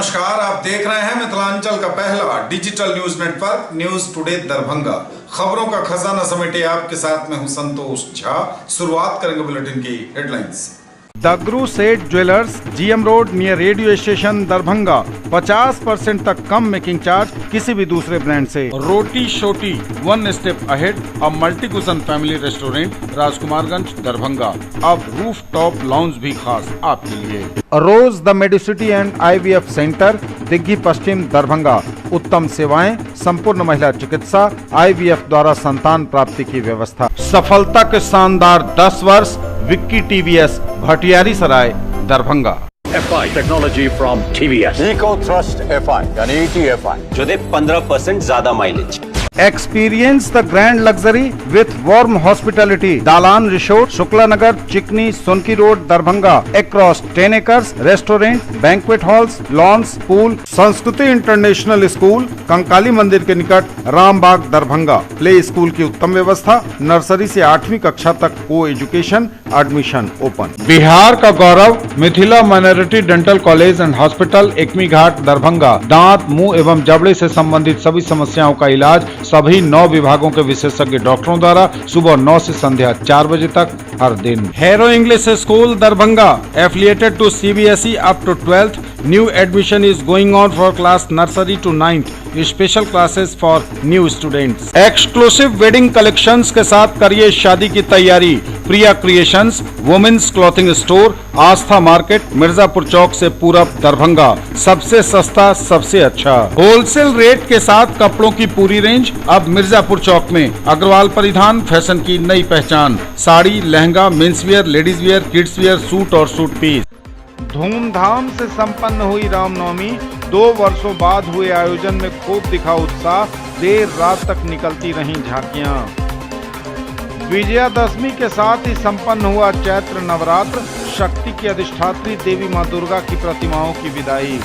नमस्कार, आप देख रहे हैं मिथिलांचल का पहला digital news network news today Darbhanga. खबरों का खजाना समेटे आपके साथ में हूं संतोष झा। शुरुआत करेंगे बुलेटिन की हेडलाइंस। दगरू सेठ jewellers, GM road near radio station Darbhanga. 50% तक कम मेकिंग चार्ज किसी भी दूसरे ब्रांड से। Roti Shoti one step ahead, a multi cuisine family restaurant, Rajkumarganj Darbhanga. अब रूफ टॉप लाउंज भी खास आपके लिए। Rose the Medicity and IVF centre, Digghi Paschim Darbhanga. उत्तम सेवाएं, संपूर्ण महिला चिकित्सा, IVF द्वारा संतान प्राप्ति की व्यवस्था। सफलता के शानदार 10 वर्ष। Vicky TVS, Bhatiyari Sarai Darbhanga. FI technology from TVS, eco thrust FI यानी ETFI जो दे 15% ज्यादा mileage. Experience the grand luxury with warm hospitality. Dalan resort, Shukla Nagar, Chikni, Sonki road, Darbhanga. Across 10 acres, restaurant, banquet halls, lawns, pool। Sanskriti international school, Kankali मंदिर के निकट, रामबाग दरभंगा। प्ले स्कूल की उत्तम व्यवस्था, नर्सरी से 8वीं कक्षा तक को एजुकेशन, एडमिशन ओपन। बिहार का गौरव, Mithila minority dental college and hospital, Ekmi Ghat Darbhanga. दांत, मुंह एवं जबड़े से संबंधित सभी समस्याओं का इलाज सभी 9 विभागों के विशेषज्ञ डॉक्टरों द्वारा सुबह 9 से संध्या 4 बजे तक हर दिन। Hero English School Darbhanga, affiliated to CBSE up to 12th। New admission is going on for class nursery to 9th। Special classes for new students. Exclusive wedding collections के साथ करिए शादी की तैयारी। Priya creations, women's clothing store, Aastha market, Mirzapur Chowk से पूरब दरभंगा। सबसे सस्ता, सबसे अच्छा होलसेल रेट के साथ कपड़ों की पूरी रेंज अब मिर्जापुर चौक में। अग्रवाल परिधान, फैशन की नई पहचान। Sari, lehenga, men's wear, ladies wear, kids wear, suit और सूट पीस। धूमधाम से संपन्न हुई रामनवमी। 2 वर्षों बाद हुए आयोजन में खूब दिखा उत्साह। देर रात तक निकलती रहीं झांकियां। विजयादशमी के साथ ही संपन्न हुआ चैत्र नवरात्र। शक्ति की अधिष्ठात्री देवी मां दुर्गा की प्रतिमाओं की विदाई।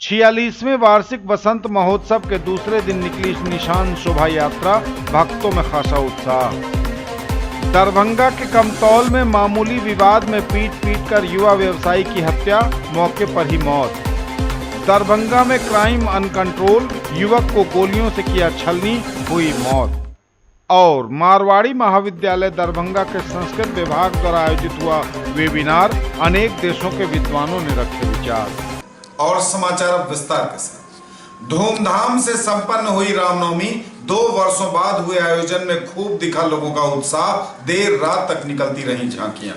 46वें वार्षिक वसंत महोत्सव के दूसरे दिन निकली निशान शोभा यात्रा। भक्तों में खासा उत्साह। दरभंगा के कमतौल में मामूली विवाद में पीट कर युवा व्यवसायी की हत्या, मौके पर ही मौत। दरभंगा में क्राइम अनकंट्रोल, युवक को गोलियों से किया छलनी, हुई मौत। और मारवाड़ी महाविद्यालय दरभंगा के संस्कृत विभाग द्वारा आयोजित हुआ वेबिनार। अनेक देशों के विद्वानों ने रखे विचार। और समाचार अब विस्तार के साथ। धूमधाम से संपन्न हुई रामनवमी। 2 वर्षों बाद हुए आयोजन में खूब दिखा लोगों का उत्साह। देर रात तक निकलती रहीं झांकियां।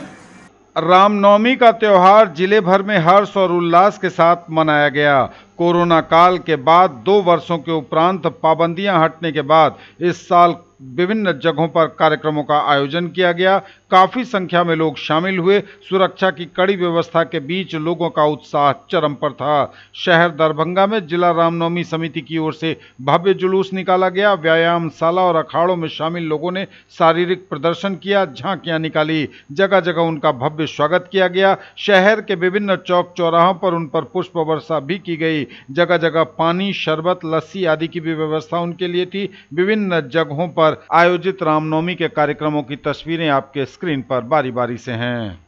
रामनवमी का त्योहार जिले भर में हर्ष और उल्लास के साथ मनाया गया। कोरोना काल के बाद 2 वर्षों के उपरांत पाबंदियां हटने के बाद इस साल विभिन्न जगहों पर कार्यक्रमों का आयोजन किया गया। काफी संख्या में लोग शामिल हुए। सुरक्षा की कड़ी व्यवस्था के बीच लोगों का उत्साह चरम पर था। शहर दरभंगा में जिला रामनवमी समिति की ओर से भव्य जुलूस निकाला गया। व्यायामशाला और अखाड़ों में शामिल लोगों ने शारीरिक प्रदर्शन किया, झांकियां निकाली। जगह जगह उनका भव्य स्वागत किया गया। शहर के विभिन्न चौक चौराहों पर उन पर पुष्प वर्षा भी की गई। जगह जगह पानी, शरबत, लस्सी आदि की भी व्यवस्था उनके लिए थी। विभिन्न जगहों पर आयोजित रामनवमी के कार्यक्रमों की तस्वीरें आपके स्क्रीन पर बारी बारी से हैं।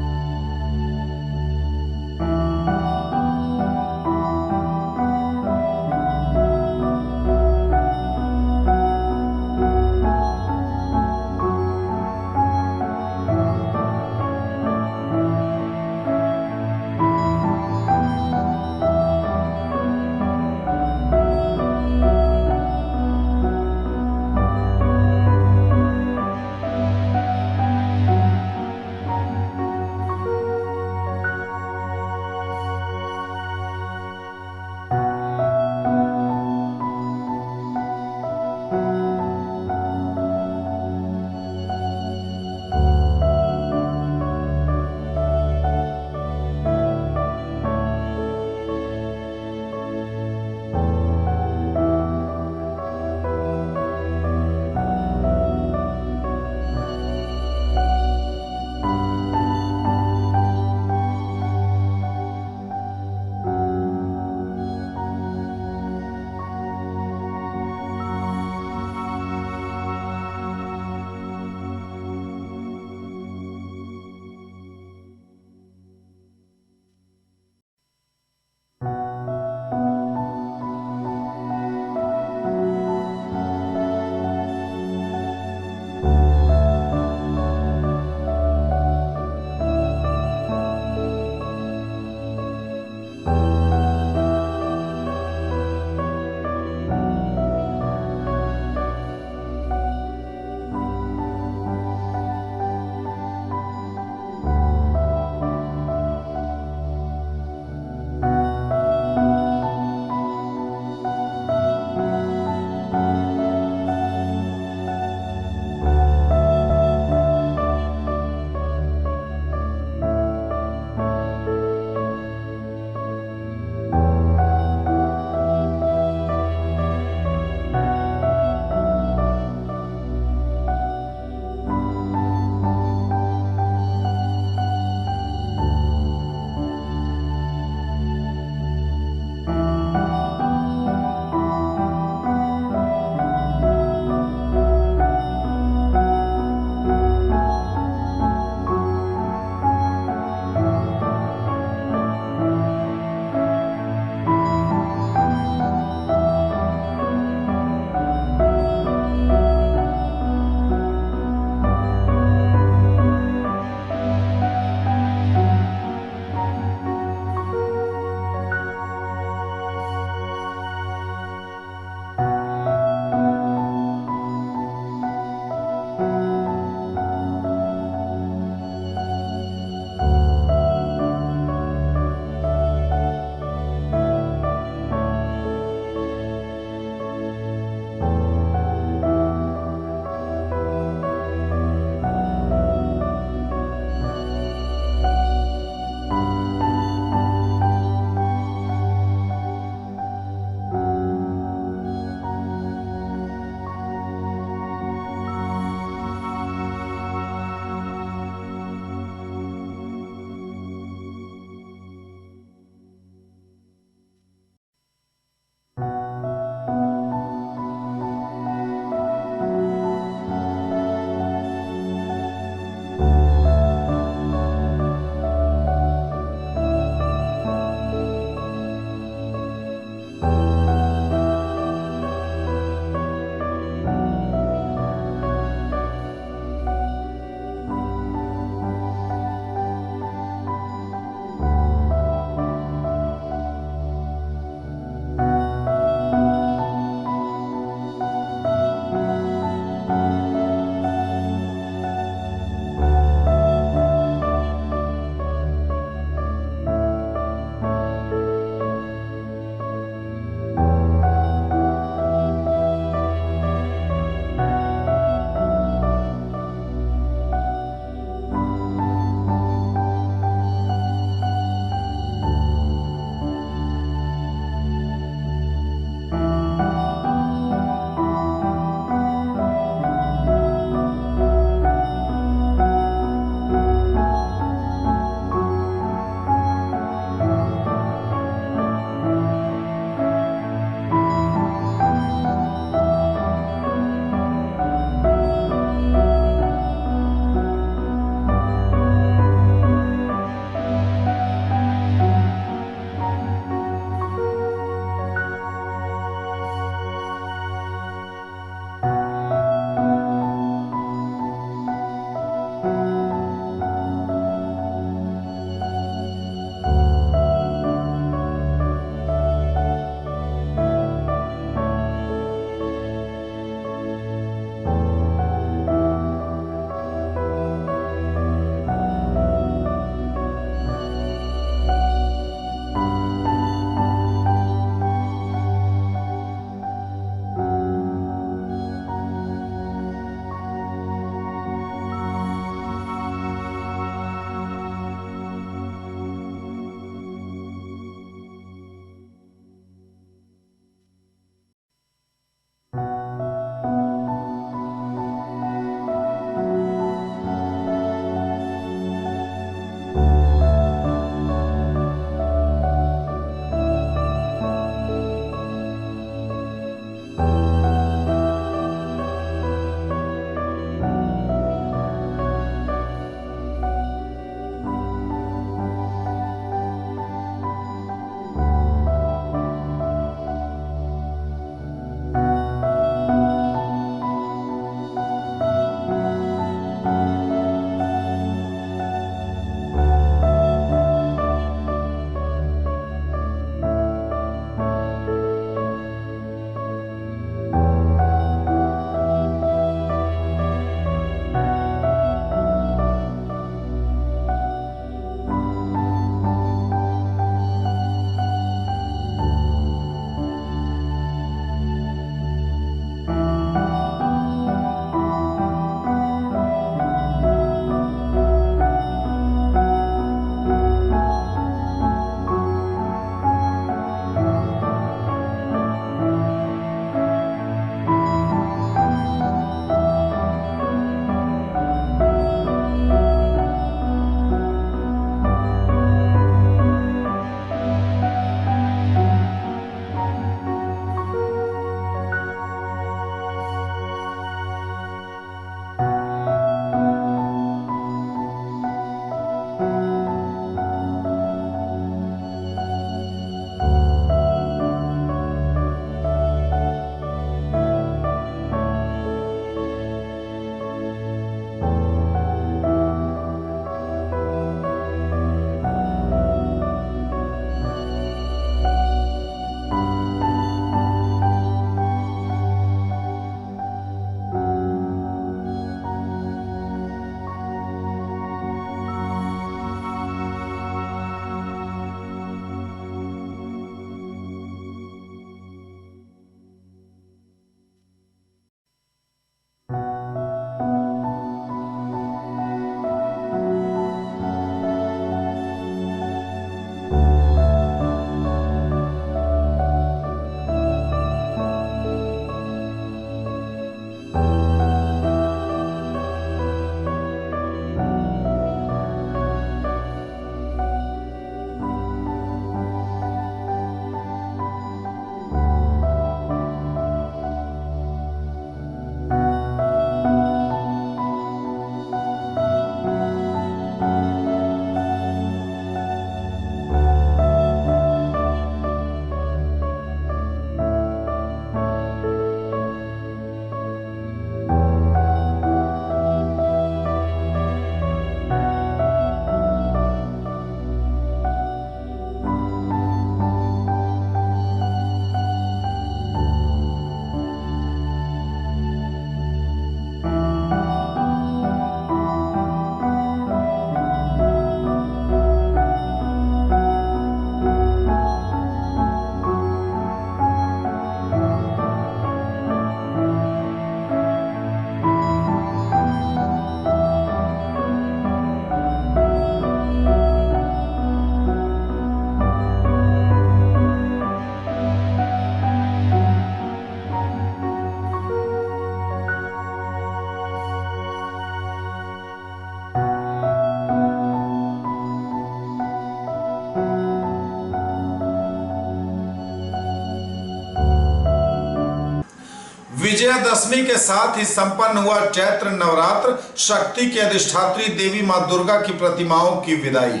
विजयादशमी के साथ ही संपन्न हुआ चैत्र नवरात्र, शक्ति की अधिष्ठात्री देवी मां दुर्गा की प्रतिमाओं की विदाई।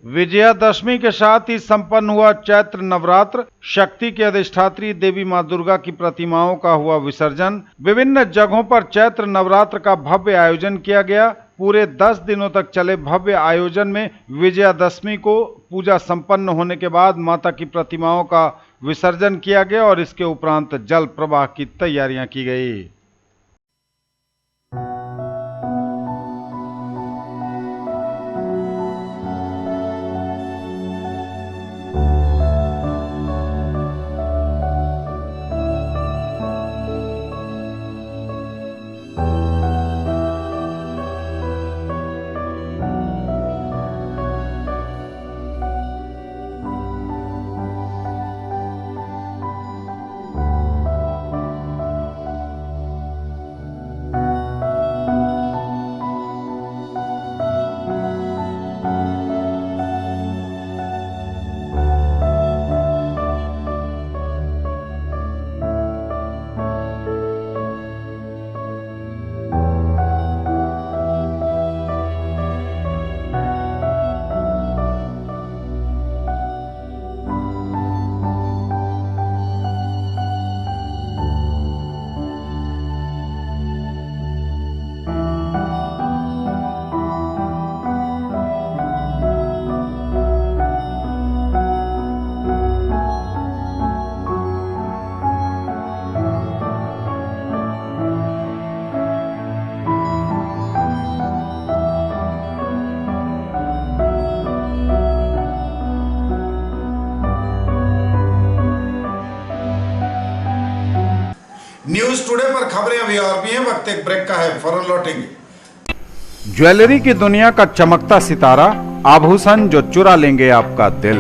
विजयादशमी के साथ ही संपन्न हुआ चैत्र नवरात्र, शक्ति की अधिष्ठात्री देवी मां दुर्गा की प्रतिमाओं का हुआ विसर्जन। विभिन्न जगहों पर चैत्र नवरात्र का भव्य आयोजन किया गया। पूरे 10 दिनों तक चले भव्य आयोजन में विजयादशमी को पूजा संपन्न होने के बाद माता की प्रतिमाओं का विसर्जन किया गया और इसके उपरांत जल प्रवाह की तैयारियां की गई। न्यूज टुडे पर खबरें अभी और भी हैं, वक्त एक ब्रेक का है, फौरन लौटेंगे। ज्वेलरी की दुनिया का चमकता सितारा, आभूषण जो चुरा लेंगे आपका दिल।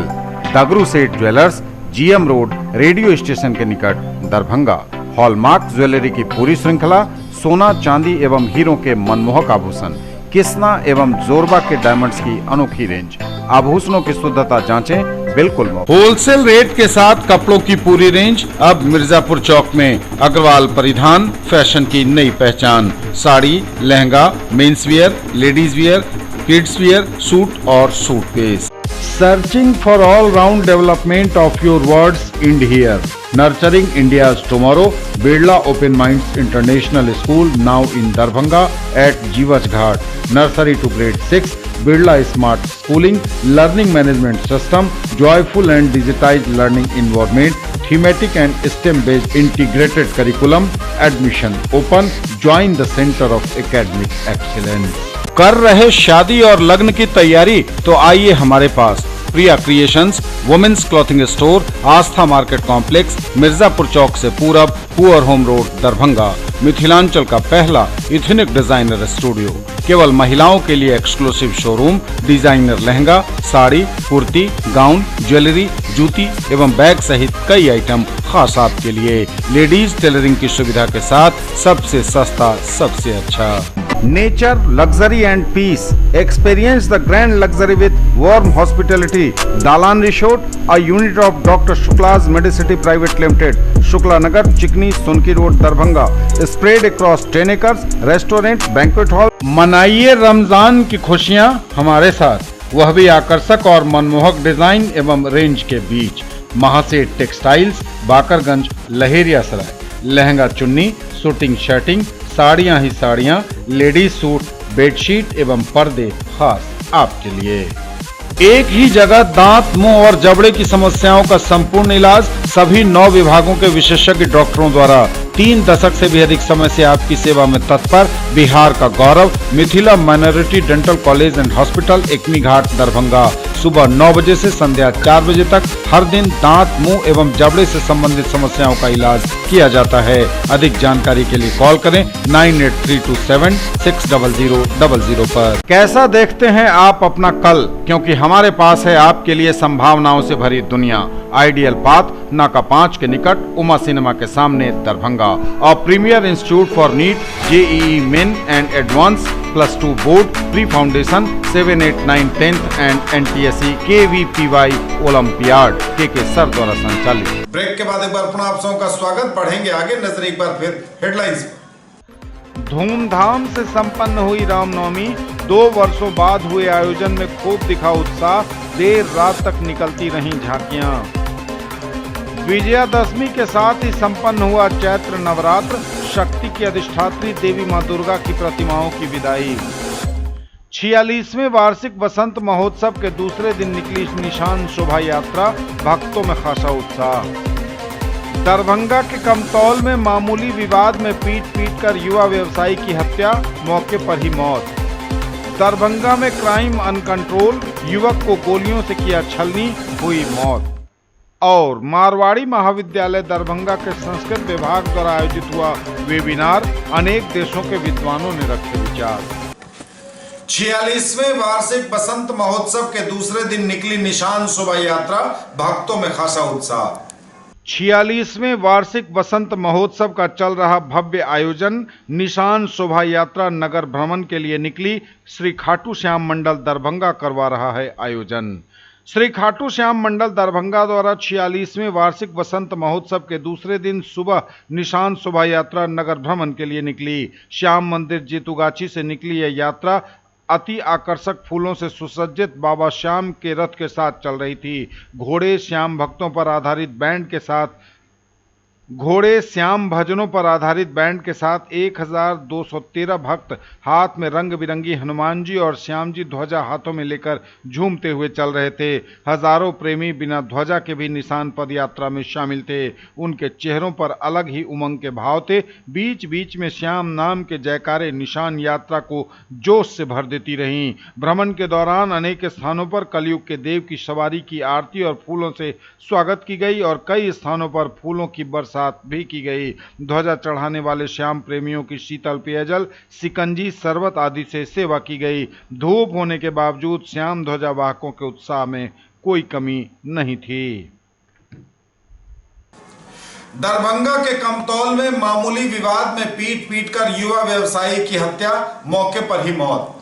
दगरू सेठ jewellers, GM road, radio station के निकट, दरभंगा। हॉलमार्क ज्वेलरी की पूरी श्रृंखला, सोना चांदी एवं हीरों के मनमोहक आभूषण, किस्ना एवं जोरबा के डायमंड्स की अनोखी रेंज। आभूषणों की शुद्धता जांचें, बिल्कुल मुफ्त। होलसेल रेट के साथ कपड़ों की पूरी रेंज अब मिर्जापुर चौक में। अग्रवाल परिधान, फैशन की नई पहचान। Sari, lehenga, men's wear, ladies wear, kids wear, suit और suitcase. Searching for all-round development of your words end here. Nurturing India's tomorrow. Birla Open Minds International School now in Darbhanga at Jiwaj Ghat. Nursery to grade 6. Birla Smart Schooling. Learning Management System. Joyful and digitized learning environment. Thematic and STEM-based integrated curriculum. Admission open. Join the Center of Academic Excellence. कर रहे शादी और लग्न की तैयारी तो आइए हमारे पास। प्रिया creations, women's clothing store, Aastha market complex, Mirzapur Chowk से पूरब, poor home road, Darbhanga. Mithilanchal का पहला इथनिक डिजाइनर स्टूडियो। केवल महिलाओं के लिए exclusive showroom. Designer lehenga, sari, kurti, gown, jewellery, जूती एवं बैग सहित कई आइटम खास आपके लिए। लेडीज टेलरिंग की सुविधा के साथ सबसे सस्ता, सबसे अच्छा। Nature, luxury and peace. Experience the grand luxury with warm hospitality. Dalan Resort, a unit of Dr. Shukla's Medicity Private Limited, Shukla Nagar, Chikni, Sonki Road, Darbhanga. Spread across 10 acres. Restaurant, banquet hall. मनाइए Ramzan की खुशियाँ हमारे साथ, वह भी आकर्षक और मनमोहक design एवं रेंज के बीच। महासेठ टेक्सटाइल्स, बाकरगंज, लहेरिया सराय। लहंगा चुन्नी, शूटिंग शर्टिंग, साड़ियाँ ही साड़ियाँ, लेडीज सूट, बेडशीट एवं पर्दे खास आपके लिए। एक ही जगह दांत, मुंह और जबड़े की समस्याओं का संपूर्ण इलाज सभी 9 विभागों के विशेषज्ञ डॉक्टरों द्वारा। 3 दशक से भी अधिक समय से आपकी सेवा में तत्पर बिहार का गौरव, Mithila minority dental college and hospital, Ekmi Ghat, Darbhanga. सुबह 9 बजे से संध्या 4 बजे तक हर दिन दांत, मुंह एवं जबड़े से संबंधित समस्याओं का इलाज किया जाता है। अधिक जानकारी के लिए कॉल करें 9832760000 पर। कैसा देखते हैं आप अपना कल, क्योंकि हमारे पास है आपके लिए संभावनाओं से भरी दुनिया। आइडियल पाथ, नाका 5 के निकट उमा सिनेमा के सामने दरभंगा। और premier institute for NEET, JEE main and advance, +2 board, pre foundation, 7, 8, 9, 10th and NTSC KVPY olympiad के सर द्वारा संचालित। ब्रेक के बाद एक बार पुनः आप सबका स्वागत। पढ़ेंगे आगे, नजर एक बार फिर हेडलाइंस पर। धूमधाम से संपन्न हुई रामनवमी, 2 वर्षों बाद हुए आयोजन में खूब दिखा उत्साह, देर रात तक निकलती रहीं झांकियां। विजयादशमी के साथ ही संपन्न हुआ चैत्र नवरात्र, शक्ति की अधिष्ठात्री देवी मां दुर्गा की प्रतिमाओं की विदाई। 46वें वार्षिक वसंत महोत्सव के दूसरे दिन निकली निशान शोभा यात्रा, भक्तों में खासा उत्साह। दरभंगा के कमतौल में मामूली विवाद में पीट कर युवा व्यवसायी की हत्या, मौके पर ही मौत। दरभंगा में क्राइम अनकंट्रोल, युवक को गोलियों से किया छलनी, हुई मौत। और मारवाड़ी महाविद्यालय दरभंगा के संस्कृत विभाग द्वारा आयोजित हुआ वेबिनार, अनेक देशों के विद्वानों ने रखे विचार। 46वें वार्षिक बसंत महोत्सव के दूसरे दिन निकली निशान शोभा यात्रा, भक्तों में खासा उत्साह। 46वें वार्षिक बसंत महोत्सव का चल रहा भव्य आयोजन, निशान शोभा यात्रा नगर भ्रमण के लिए निकली। श्री खाटू श्याम मंडल दरभंगा करवा रहा है आयोजन। श्री खाटू श्याम मंडल दरभंगा द्वारा 46वें वार्षिक बसंत महोत्सव के दूसरे दिन सुबह निशान शोभा यात्रा नगर भ्रमण के लिए निकली। श्याम मंदिर जीतूगाछी से निकली यह यात्रा अति आकर्षक फूलों से सुसज्जित बाबा श्याम के रथ के साथ चल रही थी। घोड़े श्याम भजनों पर आधारित बैंड के साथ 1213 भक्त हाथ में रंग बिरंगी हनुमान जी और श्याम जी ध्वजा हाथों में लेकर झूमते हुए चल रहे थे। हजारों प्रेमी बिना ध्वजा के भी निशान पद यात्रा में शामिल थे। उनके चेहरों पर अलग ही उमंग के भाव थे। बीच बीच में श्याम नाम के जयकारे निशान यात्रा को जोश से भर देती रहीं। भ्रमण के दौरान अनेक स्थानों पर कलयुग के देव की सवारी की आरती और फूलों से स्वागत की गई और कई स्थानों पर फूलों की बरसात भी की गई। ध्वजा चढ़ाने वाले श्याम प्रेमियों की शीतल पेयजल, सिकंजी, शरबत आदि से सेवा की गई। धूप होने के बावजूद श्याम ध्वजा वाहकों के उत्साह में कोई कमी नहीं थी। दरभंगा के कमतौल में मामूली विवाद में पीट कर युवा व्यवसायी की हत्या, मौके पर ही मौत।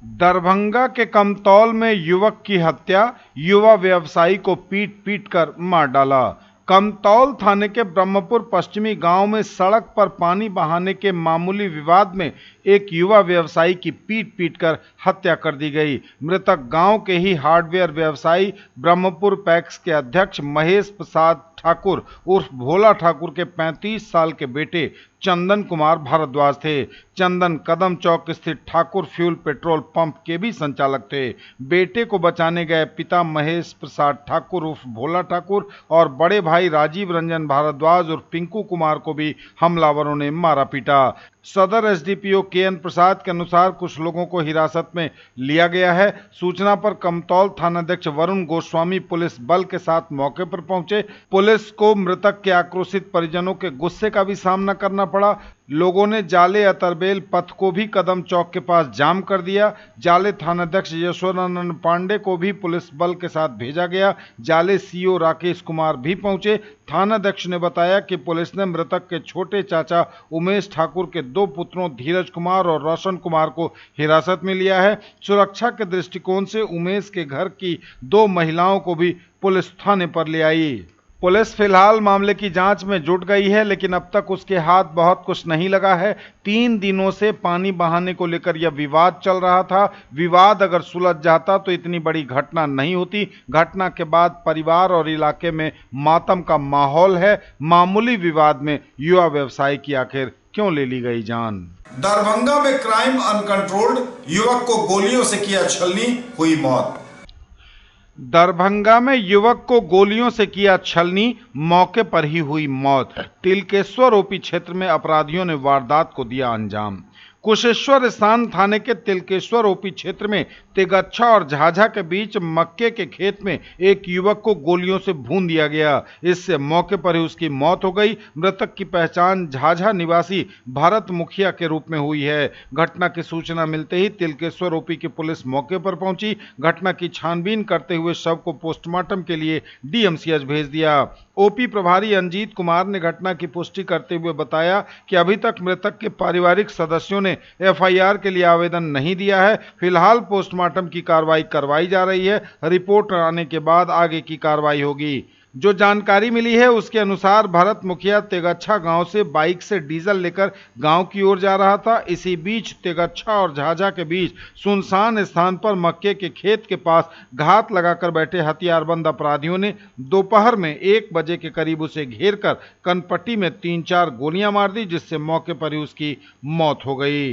दरभंगा के कमतौल में युवक की हत्या, युवा व्यवसायी को पीट कर मार डाला। कमतौल थाने के ब्रह्मपुर पश्चिमी गांव में सड़क पर पानी बहाने के मामूली विवाद में एक युवा व्यवसायी की पीट कर हत्या कर दी गई। मृतक गांव के ही हार्डवेयर व्यवसायी ब्रह्मपुर पैक्स के अध्यक्ष महेश प्रसाद ठाकुर उर्फ भोला ठाकुर के 35 साल के बेटे चंदन कुमार भारद्वाज थे। चंदन कदम चौक स्थित ठाकुर फ्यूल पेट्रोल पंप के भी संचालक थे। बेटे को बचाने गए पिता महेश प्रसाद ठाकुर उर्फ भोला ठाकुर और बड़े भाई राजीव रंजन भारद्वाज और पिंकू कुमार को भी हमलावरों ने मारा पीटा। सदर एसडीपीओ केएन प्रसाद के अनुसार कुछ लोगों को हिरासत में लिया गया है। सूचना पर कमतौल थानाध्यक्ष वरुण गोस्वामी पुलिस बल के साथ मौके पर पहुंचे। पुलिस को मृतक के आक्रोशित परिजनों के गुस्से का भी सामना करना पड़ा। लोगों ने जाले अतरबेल पथ को भी कदम चौक के पास जाम कर दिया। जाले थानाध्यक्ष यशोरानंद पांडे को भी पुलिस बल के साथ भेजा गया। जाले सीओ राकेश कुमार भी पहुंचे। थानाध्यक्ष ने बताया कि पुलिस ने मृतक के छोटे चाचा उमेश ठाकुर के 2 पुत्रों धीरज कुमार और रोशन कुमार को हिरासत में लिया है। सुरक्षा के दृष्टिकोण से उमेश के घर की 2 महिलाओं को भी पुलिस थाने पर ले आई। पुलिस फिलहाल मामले की जांच में जुट गई है, लेकिन अब तक उसके हाथ बहुत कुछ नहीं लगा है। 3 दिनों से पानी बहाने को लेकर यह विवाद चल रहा था। विवाद अगर सुलझ जाता तो इतनी बड़ी घटना नहीं होती। घटना के बाद परिवार और इलाके में मातम का माहौल है। मामूली विवाद में युवा व्यवसायी की आखिर क्यों ले ली गई जान। दरभंगा में क्राइम अनकंट्रोल्ड, युवक को गोलियों से किया छलनी, हुई मौत। दरभंगा में युवक को गोलियों से किया छलनी, मौके पर ही हुई मौत। तिलकेश्वर ओपी क्षेत्र में अपराधियों ने वारदात को दिया अंजाम। कुशेश्वर स्थान थाने के तिलकेश्वर ओपी क्षेत्र में तेगच्छा और झाझा के बीच मक्के के खेत में एक युवक को गोलियों से भून दिया गया। इससे मौके पर ही उसकी मौत हो गई। मृतक की पहचान झाझा निवासी भरत मुखिया के रूप में हुई है। घटना की सूचना मिलते ही तिलकेश्वर ओपी की पुलिस मौके पर पहुंची। घटना की छानबीन करते हुए शव को पोस्टमार्टम के लिए डीएमसीएच भेज दिया। ओपी प्रभारी अंजीत कुमार ने घटना की पुष्टि करते हुए बताया कि अभी तक मृतक के पारिवारिक सदस्यों ने एफआईआर के लिए आवेदन नहीं दिया है। फिलहाल पोस्टमार्टम की कार्रवाई करवाई जा रही है। रिपोर्ट आने के बाद आगे की कार्रवाई होगी। जो जानकारी मिली है उसके अनुसार भरत मुखिया तेगच्छा गांव से बाइक से डीजल लेकर गांव की ओर जा रहा था। इसी बीच तेगच्छा और झाझा के बीच सुनसान स्थान पर मक्के के खेत के पास घात लगाकर बैठे हथियारबंद अपराधियों ने दोपहर में 1 बजे के करीब उसे घेरकर कनपट्टी में 3-4 गोलियां मार दी, जिससे मौके पर ही उसकी मौत हो गई।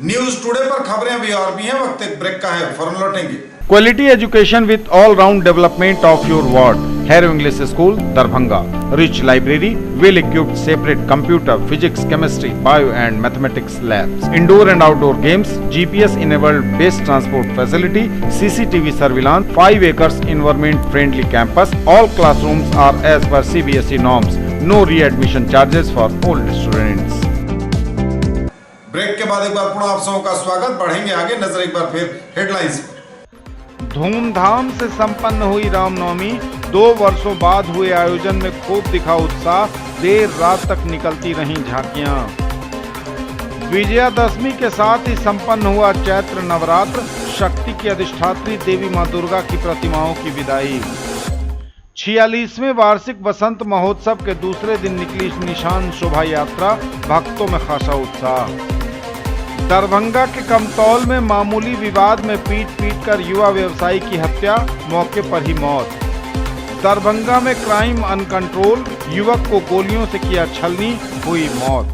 न्यूज टुडे पर खबरें अभी और भी हैं, वक्त एक ब्रेक का है, फौरन लौटेंगे। Quality education with all-round development of your ward. Harrow English School, Darbhanga. Rich library, well-equipped separate computer, physics, chemistry, bio and mathematics labs. Indoor and outdoor games, GPS-enabled base transport facility, CCTV surveillance, 5 acres environment-friendly campus. All classrooms are as per CBSE norms. No readmission charges for all students. Break के बाद एक बार पुनः आप सबों का स्वागत। बढ़ेंगे आगे, नजर एक बार फिर हेडलाइंस पर। धूमधाम से संपन्न हुई रामनवमी। 2 वर्षों बाद हुए आयोजन में खूब दिखा उत्साह। देर रात तक निकलती रहीं झांकियां। विजयादशमी के साथ ही संपन्न हुआ चैत्र नवरात्र। शक्ति की अधिष्ठात्री देवी मां दुर्गा की प्रतिमाओं की विदाई। 46वें वार्षिक वसंत महोत्सव के दूसरे दिन निकली निशान शोभा यात्रा। भक्तों में खासा उत्साह। दरभंगा के कमतौल में मामूली विवाद में पीट कर युवा व्यवसायी की हत्या, मौके पर ही मौत। दरभंगा में क्राइम अनकंट्रोल, युवक को गोलियों से किया छलनी, हुई मौत।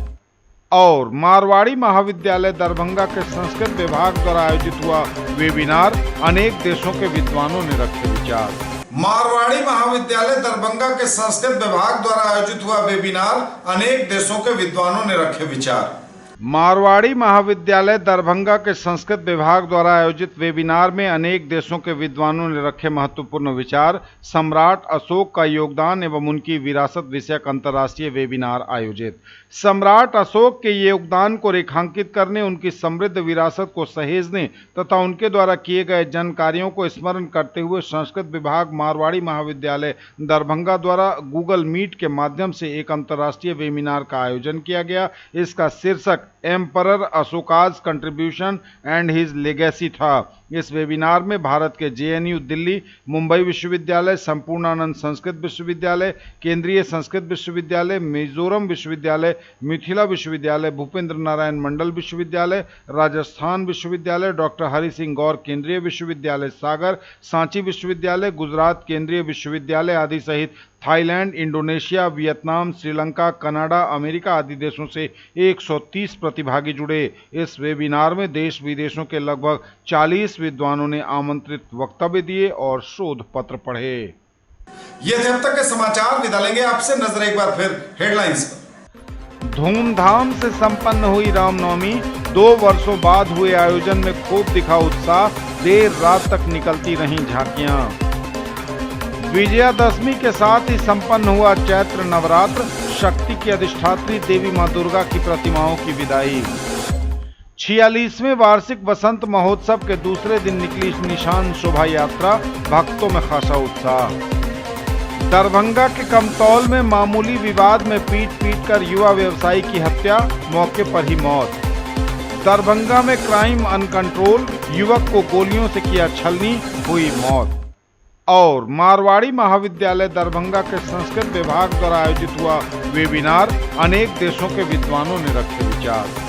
और मारवाड़ी महाविद्यालय दरभंगा के संस्कृत विभाग द्वारा आयोजित हुआ वेबिनार। अनेक देशों के विद्वानों ने रखे विचार। मारवाड़ी महाविद्यालय दरभंगा के संस्कृत विभाग द्वारा आयोजित हुआ वेबिनार। अनेक देशों के विद्वानों ने रखे विचार। मारवाड़ी महाविद्यालय दरभंगा के संस्कृत विभाग द्वारा आयोजित वेबिनार में अनेक देशों के विद्वानों ने रखे महत्वपूर्ण विचार। सम्राट अशोक का योगदान एवं उनकी विरासत विषयक अंतर्राष्ट्रीय वेबिनार आयोजित। सम्राट अशोक के योगदान को रेखांकित करने, उनकी समृद्ध विरासत को सहेजने तथा उनके द्वारा किए गए जन कार्यों को स्मरण करते हुए संस्कृत विभाग मारवाड़ी महाविद्यालय दरभंगा द्वारा गूगल मीट के माध्यम से एक अंतर्राष्ट्रीय वेबिनार का आयोजन किया गया। इसका शीर्षक emperor Ashoka's contribution and his legacy था। इस वेबिनार में भारत के जेएनयू दिल्ली, मुंबई विश्वविद्यालय, संपूर्णानंद संस्कृत विश्वविद्यालय, केंद्रीय संस्कृत विश्वविद्यालय, मिजोरम विश्वविद्यालय, मिथिला विश्वविद्यालय, भूपेंद्र नारायण मंडल विश्वविद्यालय, राजस्थान विश्वविद्यालय, डॉक्टर हरि सिंह गौर केंद्रीय विश्वविद्यालय सागर, सांची विश्वविद्यालय, गुजरात केंद्रीय विश्वविद्यालय आदि सहित Thailand, Indonesia, Vietnam, Sri Lanka, Canada, America आदि देशों से 130 प्रतिभागी जुड़े। इस वेबिनार में देश विदेशों के लगभग 40 विद्वानों ने आमंत्रित वक्तव्य दिए और शोध पत्र पढ़े। ये थे अब तक के समाचार। विदा लेंगे आपसे, नजर एक बार फिर हेडलाइंस पर। धूमधाम से संपन्न हुई रामनवमी। 2 वर्षों बाद हुए आयोजन में खूब दिखा उत्साह। देर रात तक निकलती रहीं झांकियां। विजयादशमी के साथ ही संपन्न हुआ चैत्र नवरात्र। शक्ति की अधिष्ठात्री देवी मां दुर्गा की प्रतिमाओं की विदाई। 46वें वार्षिक वसंत महोत्सव के दूसरे दिन निकली निशान शोभा यात्रा। भक्तों में खासा उत्साह। दरभंगा के कमतौल में मामूली विवाद में पीट कर युवा व्यवसायी की हत्या, मौके पर ही मौत। दरभंगा में क्राइम अनकंट्रोल, युवक को गोलियों से किया छलनी, हुई मौत। और मारवाड़ी महाविद्यालय दरभंगा के संस्कृत विभाग द्वारा आयोजित हुआ वेबिनार। अनेक देशों के विद्वानों ने रखे विचार।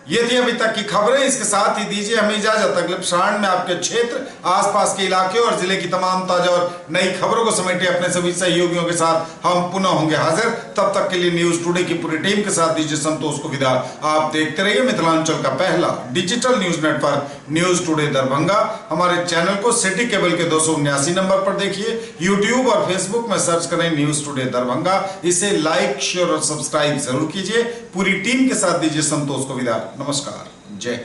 ये थी अभी तक की खबरें। इसके साथ ही दीजिए हमें इजाजत। अगले प्रसारण में आपके क्षेत्र, आसपास के इलाके और जिले की तमाम ताजा और नई खबरों को समेटे अपने सभी सहयोगियों के साथ हम पुनः होंगे हाजिर। तब तक के लिए न्यूज टुडे की पूरी टीम के साथ दीजिए संतोष को विदा। आप देखते रहिए मिथिलांचल का पहला digital news network news today Darbhanga. हमारे चैनल को सिटी केबल के 279 नंबर पर देखिए। यूट्यूब और फेसबुक में सर्च करें न्यूज टुडे दरभंगा। इसे लाइक, शेयर और सब्सक्राइब जरूर कीजिए। पूरी टीम के साथ दीजिए संतोष को विदा। नमस्कार, जय।